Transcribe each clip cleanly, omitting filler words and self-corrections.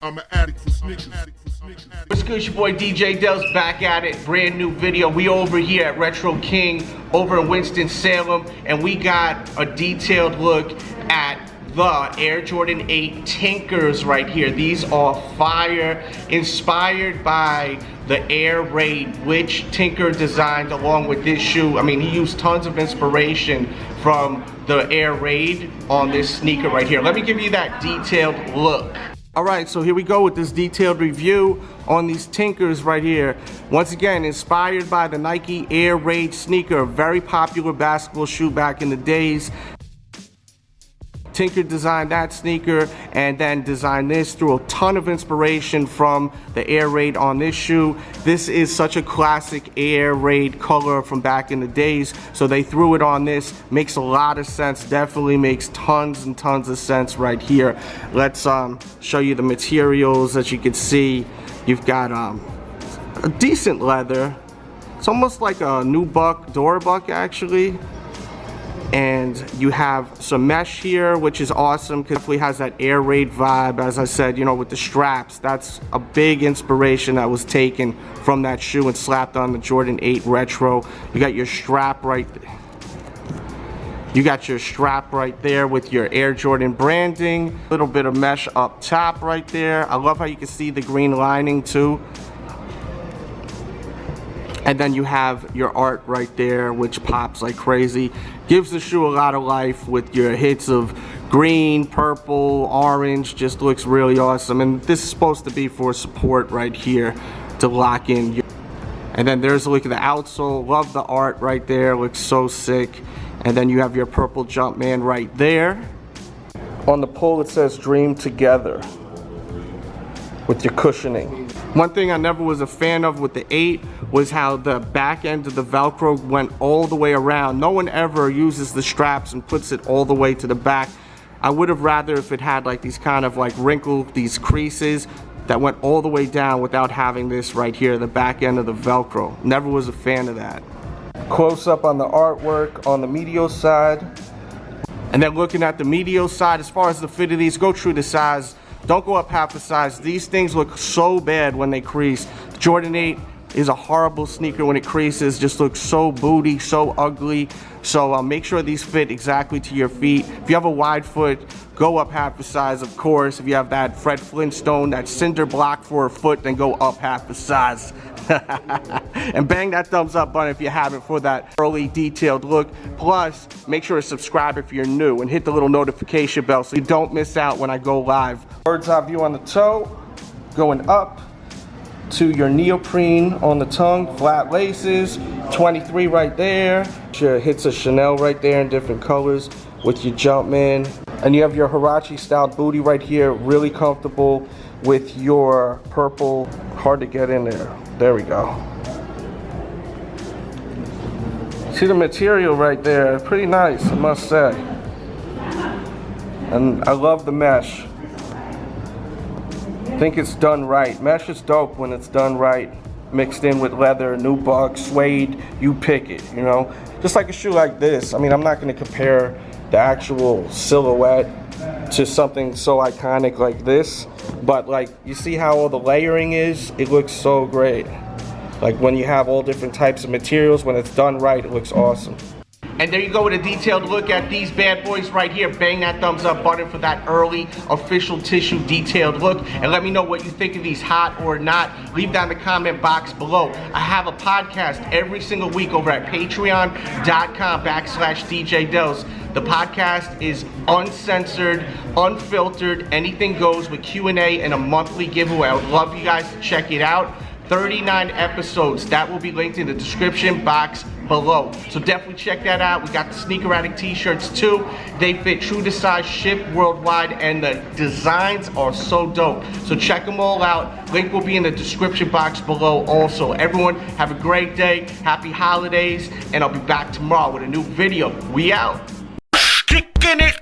I'm an addict for Snickers. What's good, your boy DJ Delz back at it. Brand new video. We over here at Retro King over in Winston-Salem, and we got a detailed look at the Air Jordan 8 Tinkers right here. These are fire, inspired by the Air Raid, which Tinker designed along with this shoe. I mean, he used tons of inspiration from the Air Raid on this sneaker right here. Let me give you that detailed look. Alright, so here we go with this detailed review on these Tinkers right here. Once again, inspired by the Nike Air Raid sneaker, a very popular basketball shoe back in the days. Tinker designed that sneaker and then designed this through a ton of inspiration from the Air Raid on this shoe. This is such a classic Air Raid color from back in the days, so they threw it on this. Makes a lot of sense, definitely makes tons and tons of sense right here. Let's show you the materials. As you can see, you've got a decent leather. It's almost like a nubuck, Durabuck actually. And you have some mesh here, which is awesome because it definitely has that Air Raid vibe. As I said, you know, with the straps, that's a big inspiration that was taken from that shoe and slapped on the Jordan 8 Retro. You got your strap right there. You got your strap right there with your Air Jordan branding. A little bit of mesh up top right there. I love how you can see the green lining too. And then you have your art right there, which pops like crazy. Gives the shoe a lot of life with your hits of green, purple, orange. Just looks really awesome. And this is supposed to be for support right here to lock in. And then there's a look at the outsole. Love the art right there. Looks so sick. And then you have your purple Jumpman right there. On the pull it says Dream Together with your cushioning. One thing I never was a fan of with the 8 was how the back end of the Velcro went all the way around. No one ever uses the straps and puts it all the way to the back. I would have rather if it had like these kind of like wrinkled, these creases that went all the way down without having this right here, the back end of the Velcro. Never was a fan of that. Close up on the artwork on the medial side. And then looking at the medial side, as far as the fit of these, go true to size. Don't go up half the size. These things look so bad when they crease. Jordan 8 is a horrible sneaker when it creases. Just looks so booty, so ugly. So make sure these fit exactly to your feet. If you have a wide foot, go up half the size, of course. If you have that Fred Flintstone, that cinder block for a foot, then go up half the size. And bang that thumbs up button if you haven't for that early detailed look. Plus, make sure to subscribe if you're new and hit the little notification bell so you don't miss out when I go live. Bird's eye view on the toe, going up to your neoprene on the tongue, flat laces, 23 right there. Your hits of Chanel right there in different colors with your Jumpman. And you have your Huarache style booty right here, really comfortable with your purple. Hard to get in there. There we go. See the material right there, pretty nice, I must say. And I love the mesh. I think it's done right. Mesh is dope when it's done right. Mixed in with leather, nubuck, suede, you pick it, you know? Just like a shoe like this. I mean, I'm not gonna compare the actual silhouette to something so iconic like this, but like, you see how all the layering is? It looks so great. Like when you have all different types of materials, when it's done right, it looks awesome. And there you go with a detailed look at these bad boys right here. Bang that thumbs up button for that early official tissue detailed look. And let me know what you think of these, hot or not. Leave down in the comment box below. I have a podcast every single week over at patreon.com/DJ Delz. The podcast is uncensored, unfiltered, anything goes with Q&A and a monthly giveaway. I would love you guys to check it out. 39 episodes. That will be linked in the description box below. So definitely check that out. We got the Sneaker Addict t-shirts too. They fit true to size, ship worldwide, and the designs are so dope. So check them all out. Link will be in the description box below also. Everyone have a great day. Happy holidays. And I'll be back tomorrow with a new video. We out. Kicking it.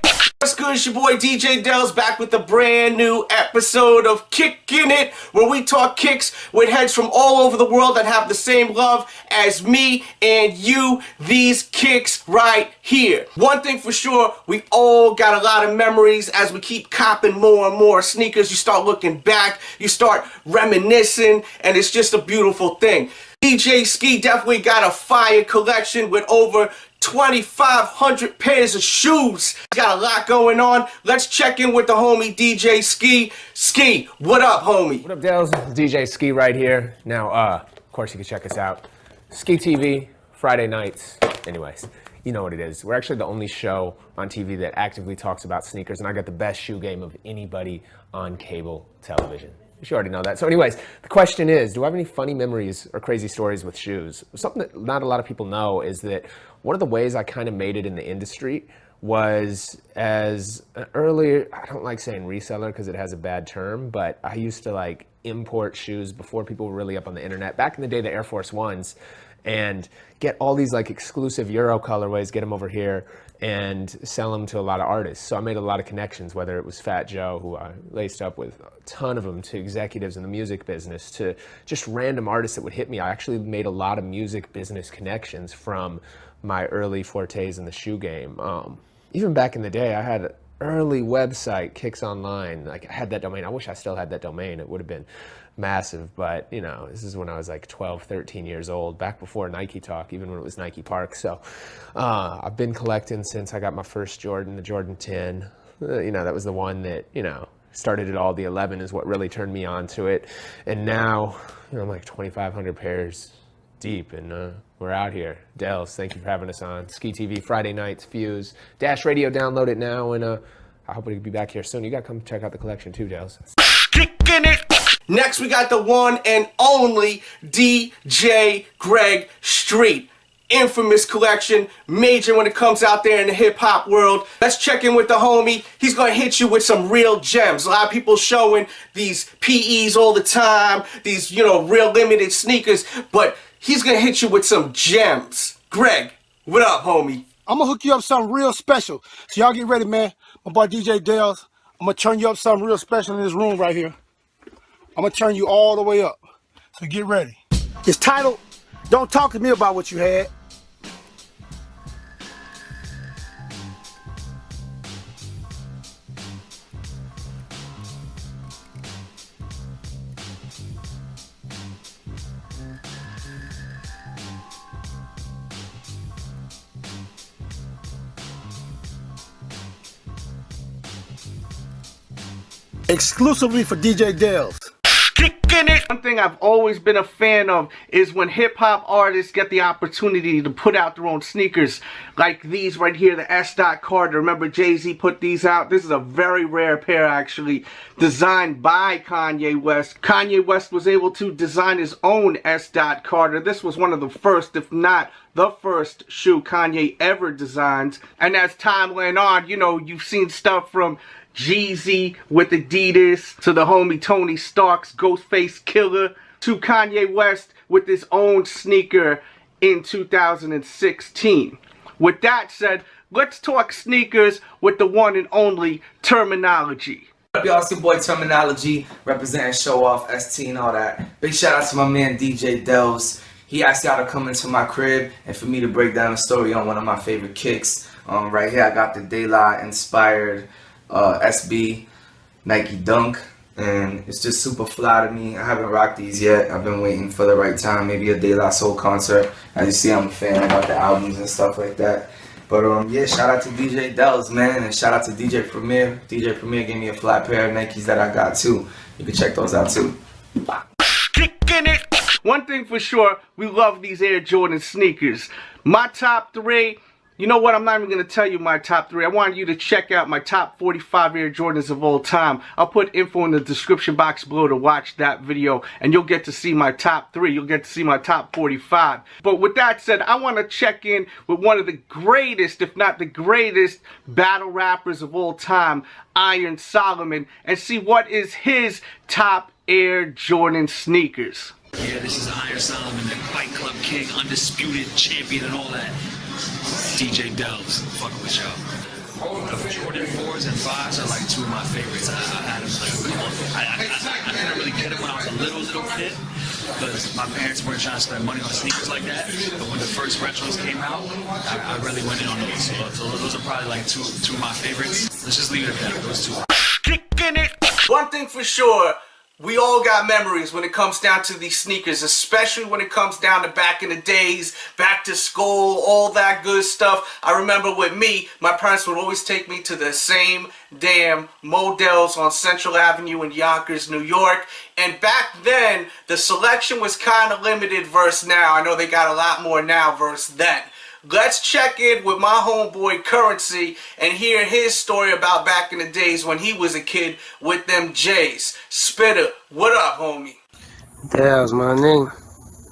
What's good? It's your boy DJ Delz back with a brand new episode of Kicking It, where we talk kicks with heads from all over the world that have the same love as me and you. These kicks right here. One thing for sure, we all got a lot of memories as we keep copping more and more sneakers. You start looking back, you start reminiscing, and it's just a beautiful thing. DJ Ski definitely got a fire collection with over 2,500 pairs of shoes. Got a lot going on. Let's check in with the homie DJ Ski. Ski, what up, homie? What up, Delz? DJ Ski right here. Now, of course, you can check us out. Ski TV, Friday nights. Anyways, you know what it is. We're actually the only show on TV that actively talks about sneakers, and I got the best shoe game of anybody on cable television. You already know that. So anyways, the question is, do I have any funny memories or crazy stories with shoes? Something that not a lot of people know is that one of the ways I kind of made it in the industry was as an earlier, I don't like saying reseller because it has a bad term, but I used to like import shoes before people were really up on the internet. Back in the day, the Air Force Ones, and get all these like exclusive Euro colorways, get them over here and sell them to a lot of artists. So I made a lot of connections, whether it was Fat Joe, who I laced up with a ton of them, to executives in the music business, to just random artists that would hit me. I actually made a lot of music business connections from my early fortes in the shoe game. Even back in the day, I had an early website, Kicks Online. Like I had that domain. I wish I still had that domain. It would have been massive, but you know, this is when I was like 12, 13 years old, back before Nike Talk, even when it was Nike Park. So I've been collecting since I got my first Jordan, the Jordan 10. You know, that was the one that, you know, started it all. The 11 is what really turned me on to it. And now, you know, I'm like 2,500 pairs deep, and we're out here. Delz, thank you for having us on. Ski TV, Friday nights, Fuse, Dash Radio, download it now, and I hope we can be back here soon. You gotta come check out the collection too, Delz. Kicking it! Next, we got the one and only DJ Greg Street. Infamous collection, major when it comes out there in the hip-hop world. Let's check in with the homie. He's gonna hit you with some real gems. A lot of people showing these PEs all the time, these, you know, real limited sneakers, but he's gonna hit you with some gems. Greg, what up, homie? I'm gonna hook you up something real special. So y'all get ready, man. My boy DJ Delz. I'm gonna turn you up something real special in this room right here. I'm gonna turn you all the way up. So get ready. It's titled, Don't Talk to Me About What You Had. Exclusively for DJ Delz. Kicking it! One thing I've always been a fan of is when hip-hop artists get the opportunity to put out their own sneakers, like these right here, the S. Carter. Remember Jay-Z put these out? This is a very rare pair, actually, designed by Kanye West. Kanye West was able to design his own S. Carter. This was one of the first, if not the first shoe Kanye ever designed. And as time went on, you know, you've seen stuff from Jeezy with Adidas, to the homie Tony Stark's Ghostface Killer, to Kanye West with his own sneaker in 2016. With that said, let's talk sneakers with the one and only Terminology. What up, y'all? It's your boy Terminology, representing Show Off, ST, and all that. Big shout out to my man DJ Delz. He asked y'all to come into my crib and for me to break down a story on one of my favorite kicks. Right here I got the De La inspired SB Nike Dunk, and it's just super fly to me. I haven't rocked these yet. I've been waiting for the right time, maybe a De La Soul concert. As you see, I'm a fan about the albums and stuff like that. But yeah, shout out to DJ Delz, man, and shout out to DJ Premier. DJ Premier gave me a fly pair of Nikes that I got too. You can check those out too. Kicking it! One thing for sure, we love these Air Jordan sneakers. My top three, you know what, I'm not even going to tell you my top three. I want you to check out my top 45 Air Jordans of all time. I'll put info in the description box below to watch that video, and you'll get to see my top three. You'll get to see my top 45. But with that said, I want to check in with one of the greatest, if not the greatest, battle rappers of all time, Iron Solomon, and see what is his top Air Jordan sneakers. Yeah, this is Iron Solomon, the Fight Club King, undisputed champion and all that. DJ Delz, fucking with y'all. The Jordan 4 4s and 5s are like two of my favorites. I had them like I didn't really get them when I was a little kid because my parents weren't trying to spend money on sneakers like that. But when the first retros came out, I really went in on those. So those are probably like two of my favorites. Let's just leave it at that. Those two. Kicking it. One thing for sure, we all got memories when it comes down to these sneakers, especially when it comes down to back in the days, back to school, all that good stuff. I remember with me, my parents would always take me to the same damn Delz on Central Avenue in Yonkers, New York. And back then, the selection was kind of limited versus now. I know they got a lot more now versus then. Let's check in with my homeboy Currency and hear his story about back in the days when he was a kid with them J's. Spitter, what up, homie? Delz, my name.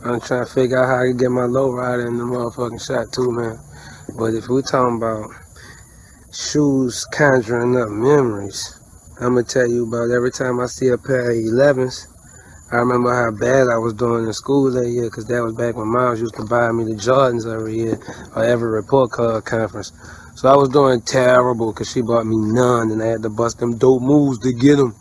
I'm trying to figure out how I can get my low rider in the motherfucking shot too, man. But if we're talking about shoes conjuring up memories, I'm gonna tell you about every time I see a pair of 11s. I remember how bad I was doing in school that year, because that was back when Miles used to buy me the Jordans every year, or every report card conference. So I was doing terrible, because she bought me none, and I had to bust them dope moves to get them.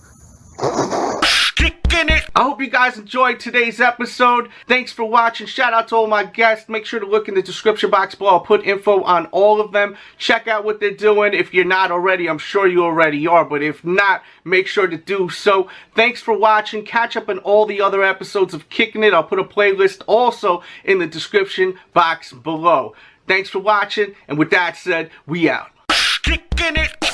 I hope you guys enjoyed today's episode. Thanks for watching. Shout out to all my guests. Make sure to look in the description box below. I'll put info on all of them. Check out what they're doing. If you're not already, I'm sure you already are. But if not, make sure to do so. Thanks for watching. Catch up on all the other episodes of Kicking It. I'll put a playlist also in the description box below. Thanks for watching. And with that said, we out. Kicking it.